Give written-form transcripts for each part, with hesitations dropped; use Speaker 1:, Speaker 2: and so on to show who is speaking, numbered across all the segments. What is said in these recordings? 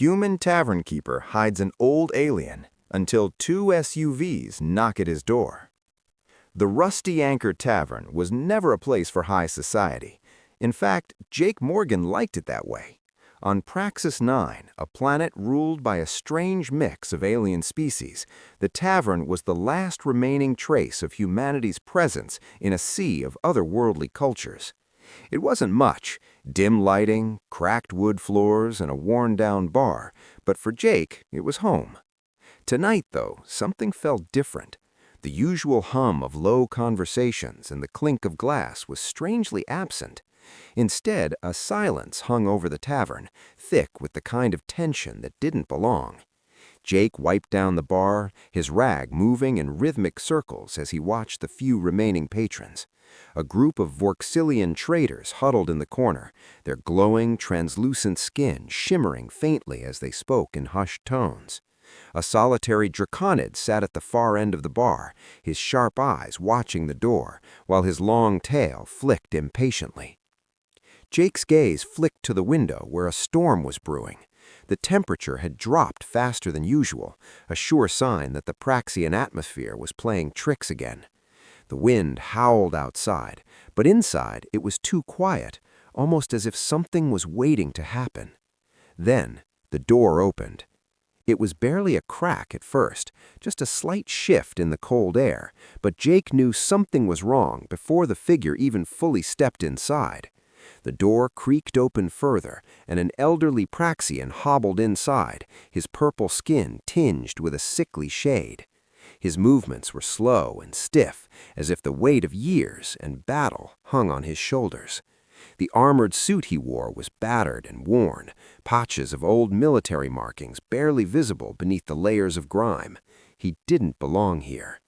Speaker 1: human tavern keeper hides an old alien until two SUVs knock at his door. The Rusty Anchor Tavern was never a place for high society. In fact, Jake Morgan liked it that way. On Praxis 9, a planet ruled by a strange mix of alien species, the tavern was the last remaining trace of humanity's presence in a sea of otherworldly cultures. It wasn't much, dim lighting, cracked wood floors, and a worn-down bar, but for Jake, it was home. Tonight, though, something felt different. The usual hum of low conversations and the clink of glass was strangely absent. Instead, a silence hung over the tavern, thick with the kind of tension that didn't belong. Jake wiped down the bar, his rag moving in rhythmic circles as he watched the few remaining patrons. A group of Vorxilian traders huddled in the corner, their glowing, translucent skin shimmering faintly as they spoke in hushed tones. A solitary draconid sat at the far end of the bar, his sharp eyes watching the door, while his long tail flicked impatiently. Jake's gaze flicked to the window where a storm was brewing. The temperature had dropped faster than usual, a sure sign that the Praxian atmosphere was playing tricks again. The wind howled outside, but inside it was too quiet, almost as if something was waiting to happen. Then the door opened. It was barely a crack at first, just a slight shift in the cold air, but Jake knew something was wrong before the figure even fully stepped inside. The door creaked open further, and an elderly Praxian hobbled inside, his purple skin tinged with a sickly shade. His movements were slow and stiff, as if the weight of years and battle hung on his shoulders. The armored suit he wore was battered and worn, patches of old military markings barely visible beneath the layers of grime. He didn't belong here.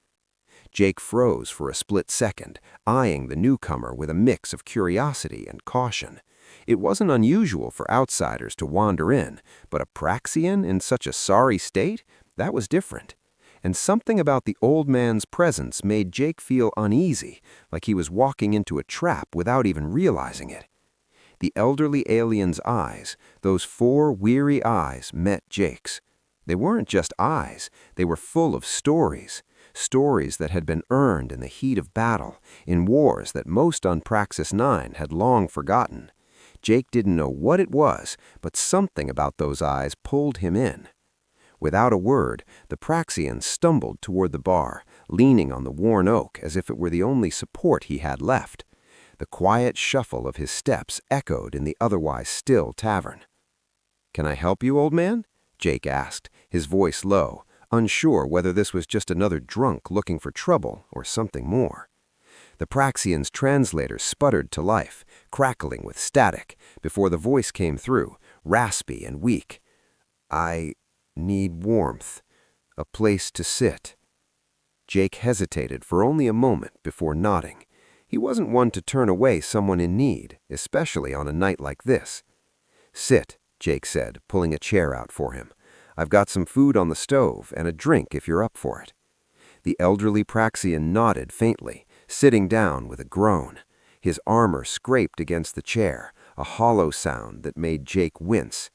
Speaker 1: Jake froze for a split second, eyeing the newcomer with a mix of curiosity and caution. It wasn't unusual for outsiders to wander in, but a Praxian in such a sorry state? That was different. And something about the old man's presence made Jake feel uneasy, like he was walking into a trap without even realizing it. The elderly alien's eyes, those four weary eyes, met Jake's. They weren't just eyes, they were full of stories. Stories that had been earned in the heat of battle, in wars that most on Praxis 9 had long forgotten. Jake didn't know what it was, but something about those eyes pulled him in. Without a word, the Praxian stumbled toward the bar, leaning on the worn oak as if it were the only support he had left. The quiet shuffle of his steps echoed in the otherwise still tavern. "Can I help you, old man?" Jake asked, his voice low, unsure whether this was just another drunk looking for trouble or something more. The Praxian's translator sputtered to life, crackling with static, before the voice came through, raspy and weak. "I need warmth, a place to sit." Jake hesitated for only a moment before nodding. He wasn't one to turn away someone in need, especially on a night like this. "Sit," Jake said, pulling a chair out for him. "I've got some food on the stove and a drink if you're up for it." The elderly Praxian nodded faintly, sitting down with a groan. His armor scraped against the chair, a hollow sound that made Jake wince.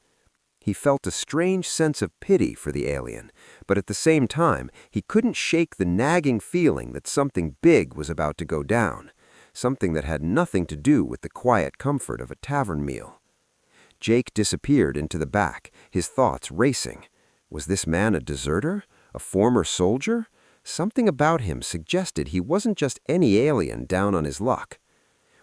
Speaker 1: He felt a strange sense of pity for the alien, but at the same time, he couldn't shake the nagging feeling that something big was about to go down, something that had nothing to do with the quiet comfort of a tavern meal. Jake disappeared into the back, his thoughts racing. Was this man a deserter? A former soldier? Something about him suggested he wasn't just any alien down on his luck.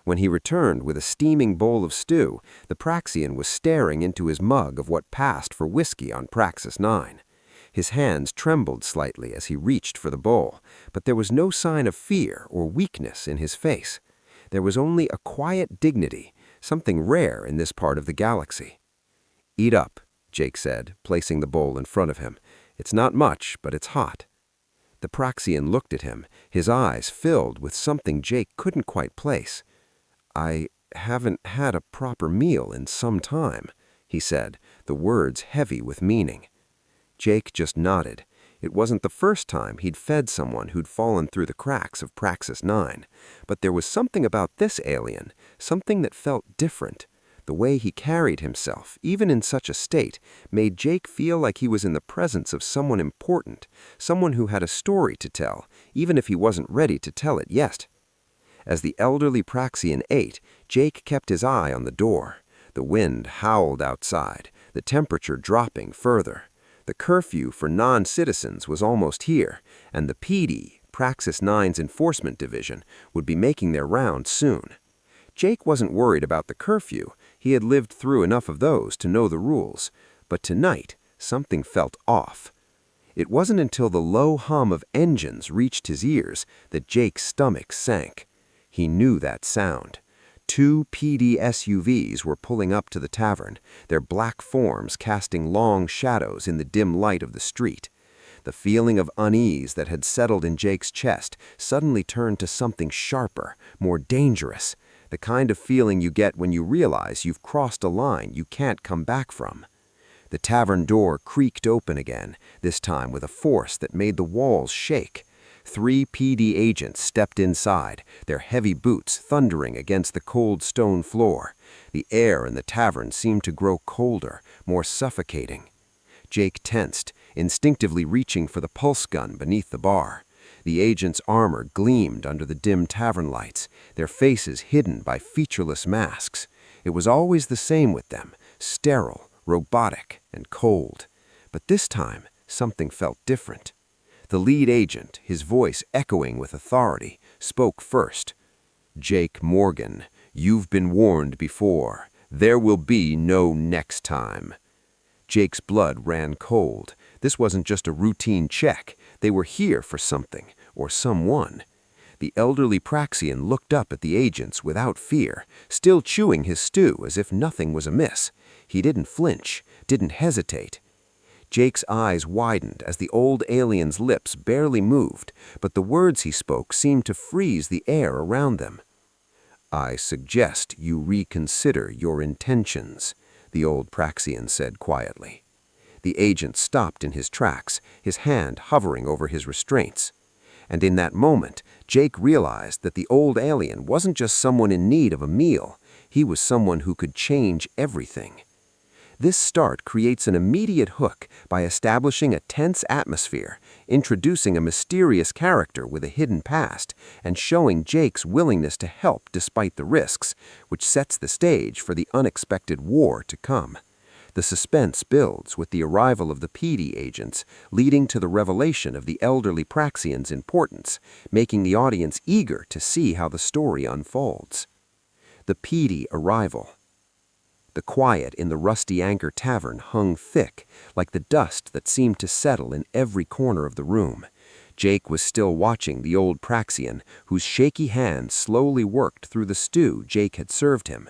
Speaker 1: When he returned with a steaming bowl of stew, the Praxian was staring into his mug of what passed for whiskey on Praxis 9. His hands trembled slightly as he reached for the bowl, but there was no sign of fear or weakness in his face. There was only a quiet dignity, something rare in this part of the galaxy. "Eat up," Jake said, placing the bowl in front of him. "It's not much, but it's hot." The Praxian looked at him, his eyes filled with something Jake couldn't quite place. "I haven't had a proper meal in some time," he said, the words heavy with meaning. Jake just nodded. It wasn't the first time he'd fed someone who'd fallen through the cracks of Praxis 9, but there was something about this alien, something that felt different.
Speaker 2: The way he carried himself, even in such a state, made Jake feel like he was in the presence of someone important, someone who had a story to tell, even if he wasn't ready to tell it yet. As the elderly Praxian ate, Jake kept his eye on the door. The wind howled outside, the temperature dropping further. The curfew for non-citizens was almost here, and the PD, Praxis 9's Enforcement Division, would be making their rounds soon. Jake wasn't worried about the curfew. He had lived through enough of those to know the rules. But tonight, something felt off. It wasn't until the low hum of engines reached his ears that Jake's stomach sank. He knew that sound. 2 PD SUVs were pulling up to the tavern, their black forms casting long shadows in the dim light of the street. The feeling of unease that had settled in Jake's chest suddenly turned to something sharper, more dangerous, the kind of feeling you get when you realize you've crossed a line you can't come back from. The tavern door creaked open again, this time with a force that made the walls shake. 3 PD agents stepped inside, their heavy boots thundering against the cold stone floor. The air in the tavern seemed to grow colder, more suffocating. Jake tensed, instinctively reaching for the pulse gun beneath the bar. The agents' armor gleamed under the dim tavern lights, their faces hidden by featureless masks. It was always the same with them, sterile, robotic, and cold. But this time, something felt different. The lead agent, his voice echoing with authority, spoke first. "Jake Morgan, you've been warned before. There will be no next time." Jake's blood ran cold. This wasn't just a routine check. They were here for something, or someone. The elderly Praxian looked up at the agents without fear, still chewing his stew as if nothing was amiss. He didn't flinch, didn't hesitate. Jake's eyes widened as the old alien's lips barely moved, but the words he spoke seemed to freeze the air around them. "I suggest you reconsider your intentions," the old Praxian said quietly. The agent stopped in his tracks, his hand hovering over his restraints. And in that moment, Jake realized that the old alien wasn't just someone in need of a meal. He was someone who could change everything. This start creates an immediate hook by establishing a tense atmosphere, introducing a mysterious character with a hidden past, and showing Jake's willingness to help despite the risks, which sets the stage for the unexpected war to come. The suspense builds with the arrival of the PD agents, leading to the revelation of the elderly Praxian's importance, making the audience eager to see how the story unfolds. The PD arrival. The quiet in the Rusty Anchor Tavern hung thick, like the dust that seemed to settle in every corner of the room. Jake was still watching the old Praxian, whose shaky hand slowly worked through the stew Jake had served him.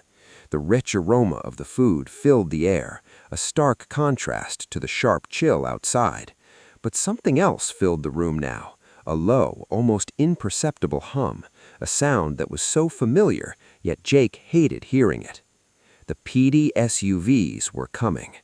Speaker 2: The rich aroma of the food filled the air, a stark contrast to the sharp chill outside. But something else filled the room now, a low, almost imperceptible hum, a sound that was so familiar, yet Jake hated hearing it. The PD SUVs were coming.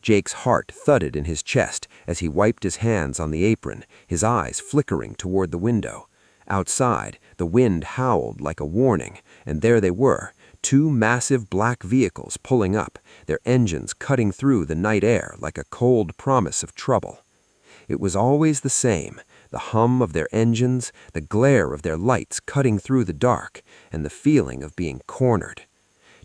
Speaker 2: Jake's heart thudded in his chest as he wiped his hands on the apron, his eyes flickering toward the window. Outside, the wind howled like a warning, and there they were, 2 massive black vehicles pulling up, their engines cutting through the night air like a cold promise of trouble. It was always the same, the hum of their engines, the glare of their lights cutting through the dark, and the feeling of being cornered.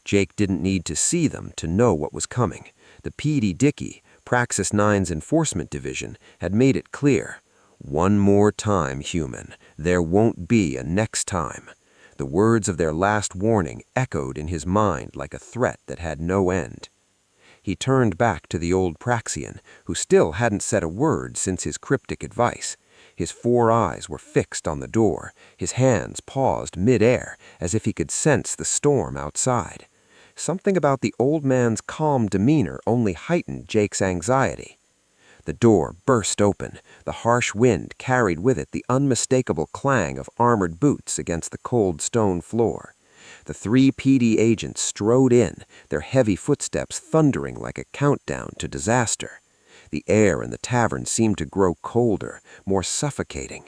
Speaker 2: Jake didn't need to see them to know what was coming. The PD Dickey, Praxis 9's Enforcement Division, had made it clear. "One more time, human. There won't be a next time." The words of their last warning echoed in his mind like a threat that had no end. He turned back to the old Praxian, who still hadn't said a word since his cryptic advice. His 4 eyes were fixed on the door, his hands paused mid-air as if he could sense the storm outside. Something about the old man's calm demeanor only heightened Jake's anxiety. The door burst open. The harsh wind carried with it the unmistakable clang of armored boots against the cold stone floor. The 3 PD agents strode in, their heavy footsteps thundering like a countdown to disaster. The air in the tavern seemed to grow colder, more suffocating.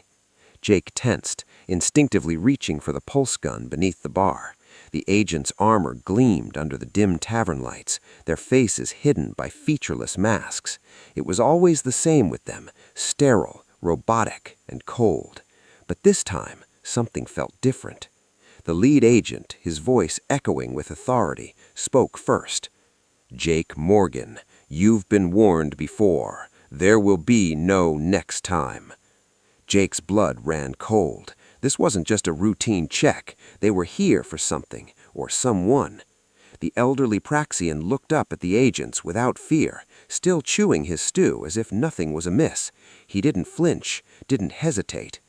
Speaker 2: Jake tensed, instinctively reaching for the pulse gun beneath the bar. The agents' armor gleamed under the dim tavern lights, their faces hidden by featureless masks. It was always the same with them, sterile, robotic, and cold. But this time, something felt different. The lead agent, his voice echoing with authority, spoke first. "Jake Morgan, you've been warned before. There will be no next time." Jake's blood ran cold. This wasn't just a routine check. They were here for something, or someone. The elderly Praxian looked up at the agents without fear, still chewing his stew as if nothing was amiss. He didn't flinch, didn't hesitate.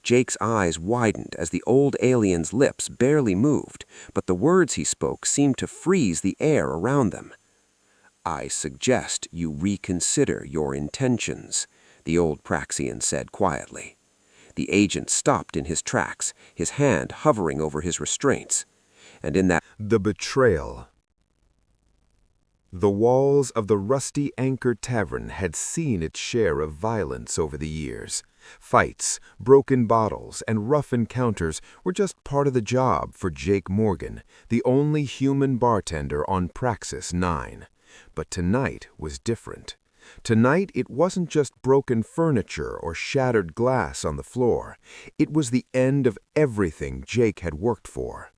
Speaker 2: Jake's eyes widened as the old alien's lips barely moved, but the words he spoke seemed to freeze the air around them. "I suggest you reconsider your intentions," the old Praxian said quietly. The agent stopped in his tracks, his hand hovering over his restraints. And in that
Speaker 1: The betrayal. The walls of the rusty Anchor Tavern had seen its share of violence over the years. Fights, broken bottles, and rough encounters were just part of the job for Jake Morgan, the only human bartender on Praxis 9. But tonight was different. Tonight it wasn't just broken furniture or shattered glass on the floor. It was the end of everything Jake had worked for.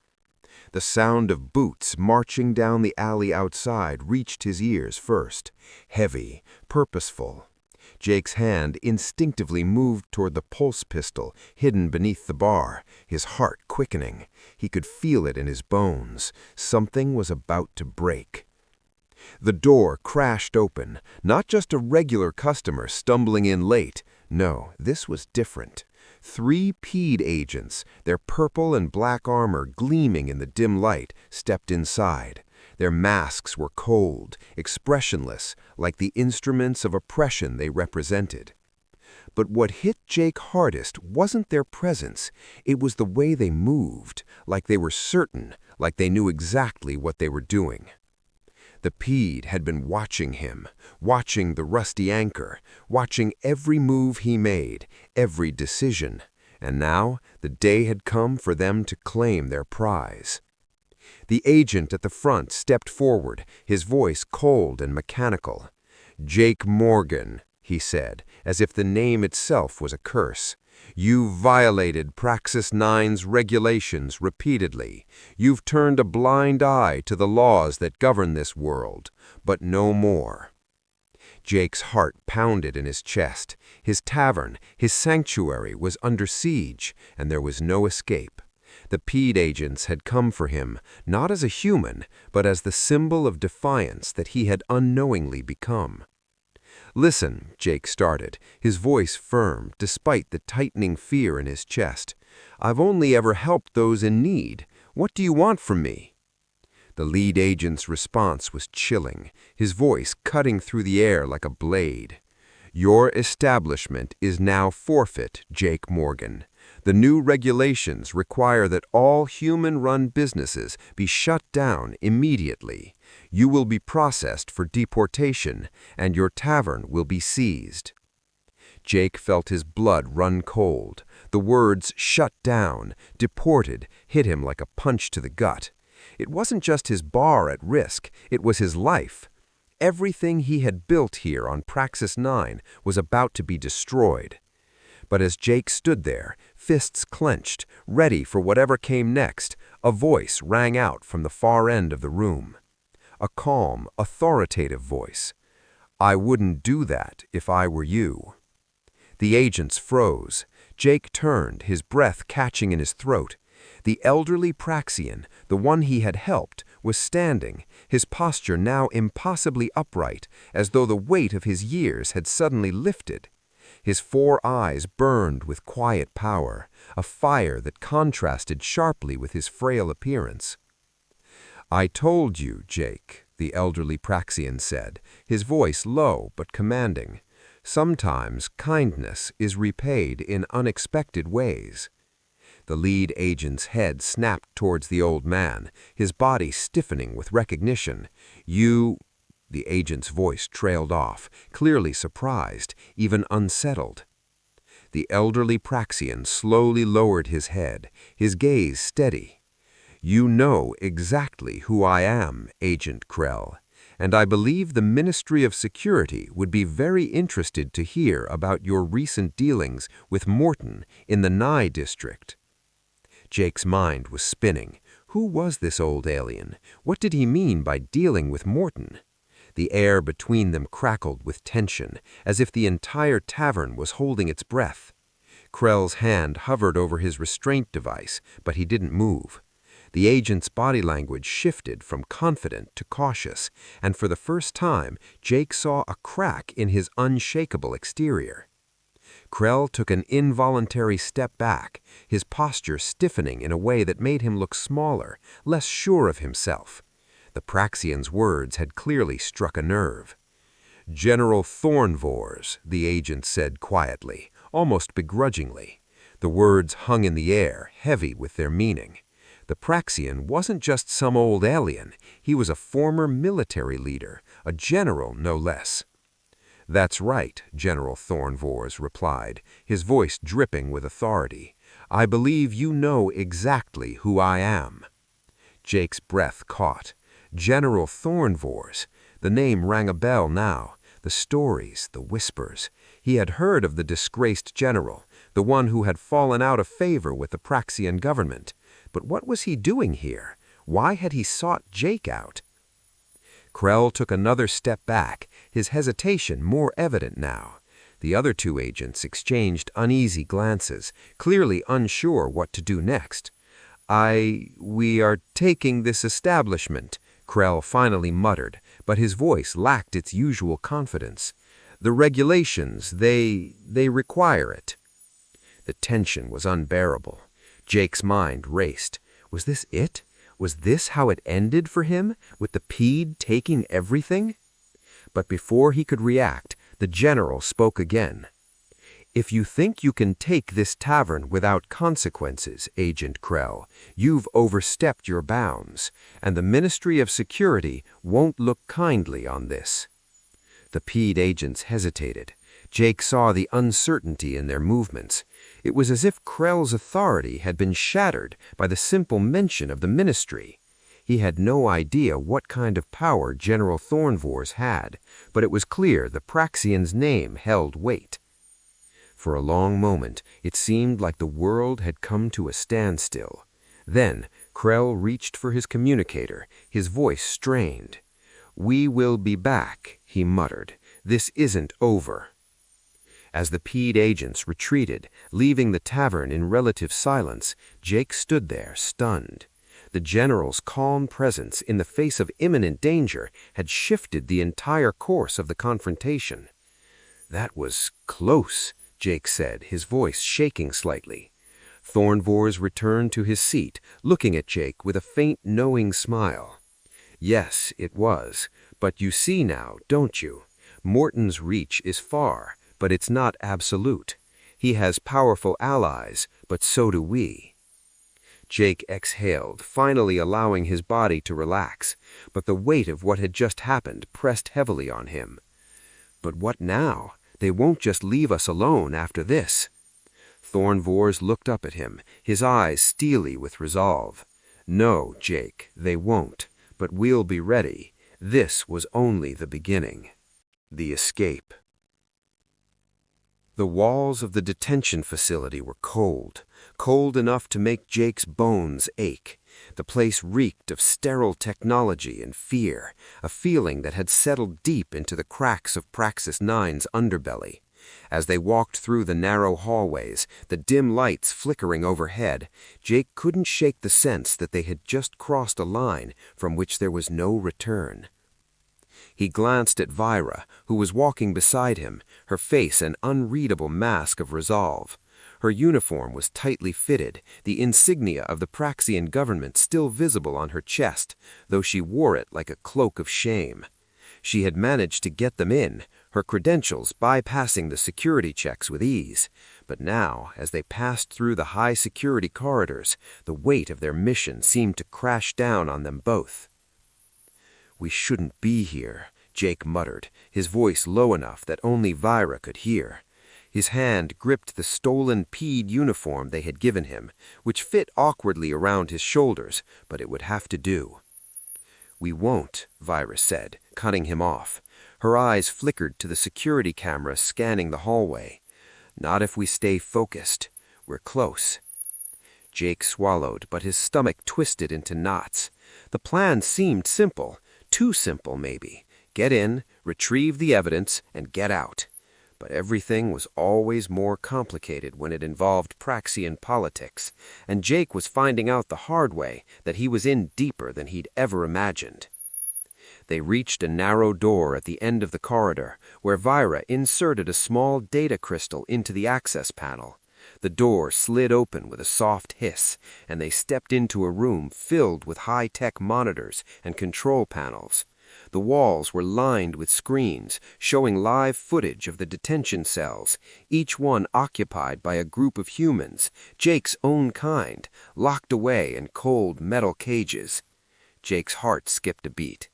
Speaker 1: The sound of boots marching down the alley outside reached his ears first, heavy, purposeful. Jake's hand instinctively moved toward the pulse pistol hidden beneath the bar, his heart quickening. He could feel it in his bones. Something was about to break. The door crashed open, not just a regular customer stumbling in late. No, this was different. 3 PED agents, their purple and black armor gleaming in the dim light, stepped inside. Their masks were cold, expressionless, like the instruments of oppression they represented. But what hit Jake hardest wasn't their presence. It was the way they moved, like they were certain, like they knew exactly what they were doing. The PED had been watching him, watching the rusty anchor, watching every move he made, every decision. And now the day had come for them to claim their prize. The agent at the front stepped forward, his voice cold and mechanical. "Jake Morgan," he said, as if the name itself was a curse. "You've violated Praxis 9's regulations repeatedly. You've turned a blind eye to the laws that govern this world, but no more." Jake's heart pounded in his chest. His tavern, his sanctuary was under siege, and there was no escape. The PED agents had come for him, not as a human, but as the symbol of defiance that he had unknowingly become. "Listen," Jake started, his voice firm despite the tightening fear in his chest. "I've only ever helped those in need. What do you want from me?" The lead agent's response was chilling, his voice cutting through the air like a blade. "Your establishment is now forfeit, Jake Morgan. The new regulations require that all human-run businesses be shut down immediately. You will be processed for deportation, and your tavern will be seized." Jake felt his blood run cold. The words "shut down," "deported," hit him like a punch to the gut. It wasn't just his bar at risk, it was his life. Everything he had built here on Praxis 9 was about to be destroyed. But as Jake stood there, fists clenched, ready for whatever came next, a voice rang out from the far end of the room. A calm, authoritative voice. "I wouldn't do that if I were you." The agents froze. Jake turned, his breath catching in his throat. The elderly Praxian, the one he had helped, was standing, his posture now impossibly upright, as though the weight of his years had suddenly lifted. His 4 eyes burned with quiet power, a fire that contrasted sharply with his frail appearance. "I told you, Jake," the elderly Praxian said, his voice low but commanding. "Sometimes kindness is repaid in unexpected ways." The lead agent's head snapped towards the old man, his body stiffening with recognition. "You—" The agent's voice trailed off, clearly surprised, even unsettled. The elderly Praxian slowly lowered his head, his gaze steady.
Speaker 2: You know exactly who I am, Agent Krell, and I believe the Ministry of Security would be very interested to hear about your recent dealings with Morton in the Nye district. Jake's mind was spinning. Who was this old alien? What did he mean by dealing with Morton? The air between them crackled with tension, as if the entire tavern was holding its breath. Krell's hand hovered over his restraint device, but he didn't move. The agent's body language shifted from confident to cautious, and for the first time, Jake saw a crack in his unshakable exterior. Krell took an involuntary step back, his posture stiffening in a way that made him look smaller, less sure of himself. The Praxian's words had clearly struck a nerve. "General Thornvors," the agent said quietly, almost begrudgingly. The words hung in the air, heavy with their meaning. The Praxian wasn't just some old alien. He was a former military leader, a general no less. "That's right," General Thornvors replied, his voice dripping with authority. "I believe you know exactly who I am." Jake's breath caught. General Thornvors. The name rang a bell now. The stories, the whispers. He had heard of the disgraced general, the one who had fallen out of favor with the Praxian government. But what was he doing here? Why had he sought Jake out? Krell took another step back, his hesitation more evident now. The other two agents exchanged uneasy glances, clearly unsure what to do next. We are taking this establishment," Krell finally muttered, but his voice lacked its usual confidence. "The regulations, they require it." The tension was unbearable. Jake's mind raced. Was this it? Was this how it ended for him, with the Pede taking everything? But before he could react, the general spoke again. "If you think you can take this tavern without consequences, Agent Krell, you've overstepped your bounds, and the Ministry of Security won't look kindly on this." The Pede agents hesitated. Jake saw the uncertainty in their movements. It was as if Krell's authority had been shattered by the simple mention of the ministry. He had no idea what kind of power General Thornvors had, but it was clear the Praxian's name held weight. For a long moment, it seemed like the world had come to a standstill. Then, Krell reached for his communicator, his voice strained. "We will be back," he muttered. "This isn't over." As the Pede agents retreated, leaving the tavern in relative silence, Jake stood there, stunned. The general's calm presence in the face of imminent danger had shifted the entire course of the confrontation. "That was close," Jake said, his voice shaking slightly. Thornvors returned to his seat, looking at Jake with a faint, knowing smile. "Yes, it was. But you see now, don't you? Morton's reach is far, but it's not absolute. He has powerful allies, but so do we." Jake exhaled, finally allowing his body to relax, but the weight of what had just happened pressed heavily on him. "But what now? They won't just leave us alone after this." Thornvors looked up at him, his eyes steely with resolve. "No, Jake, they won't, but we'll be ready. This was only the beginning." The escape. The walls of the detention facility were cold, cold enough to make Jake's bones ache. The place reeked of sterile technology and fear, a feeling that had settled deep into the cracks of Praxis 9's underbelly. As they walked through the narrow hallways, the dim lights flickering overhead, Jake couldn't shake the sense that they had just crossed a line from which there was no return. He glanced at Vyra, who was walking beside him, her face an unreadable mask of resolve. Her uniform was tightly fitted, the insignia of the Praxian government still visible on her chest, though she wore it like a cloak of shame. She had managed to get them in, her credentials bypassing the security checks with ease. But now, as they passed through the high-security corridors, the weight of their mission seemed to crash down on them both. "We shouldn't be here," Jake muttered, his voice low enough that only Vyra could hear. His hand gripped the stolen PED uniform they had given him, which fit awkwardly around his shoulders, but it would have to do. "We won't," Virus said, cutting him off. Her eyes flickered to the security camera scanning the hallway. "Not if we stay focused. We're close." Jake swallowed, but his stomach twisted into knots. The plan seemed simple, too simple maybe. Get in, retrieve the evidence, and get out. But everything was always more complicated when it involved Praxian politics, and Jake was finding out the hard way that he was in deeper than he'd ever imagined. They reached a narrow door at the end of the corridor, where Vira inserted a small data crystal into the access panel. The door slid open with a soft hiss, and they stepped into a room filled with high-tech monitors and control panels. The walls were lined with screens showing live footage of the detention cells, each one occupied by a group of humans, Jake's own kind, locked away in cold metal cages. Jake's heart skipped a beat.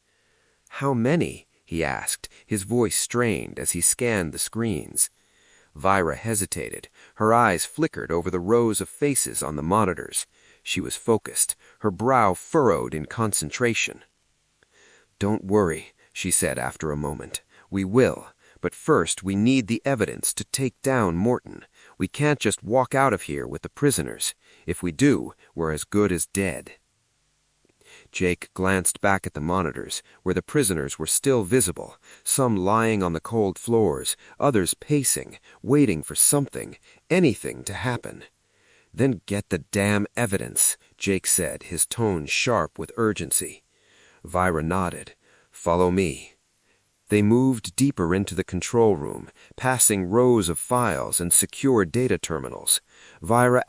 Speaker 2: "How many?" he asked, his voice strained as he scanned the screens. Vira hesitated. Her eyes flickered over the rows of faces on the monitors. She was focused, her brow furrowed in concentration. "Don't worry," she said after a moment. "We will. But first we need the evidence to take down Morton. We can't just walk out of here with the prisoners. If we do, we're as good as dead." Jake glanced back at the monitors, where the prisoners were still visible, some lying on the cold floors, others pacing, waiting for something, anything to happen. "Then get the damn evidence," Jake said, his tone sharp with urgency. Vira nodded. "Follow me." They moved deeper into the control room, passing rows of files and secure data terminals. Vira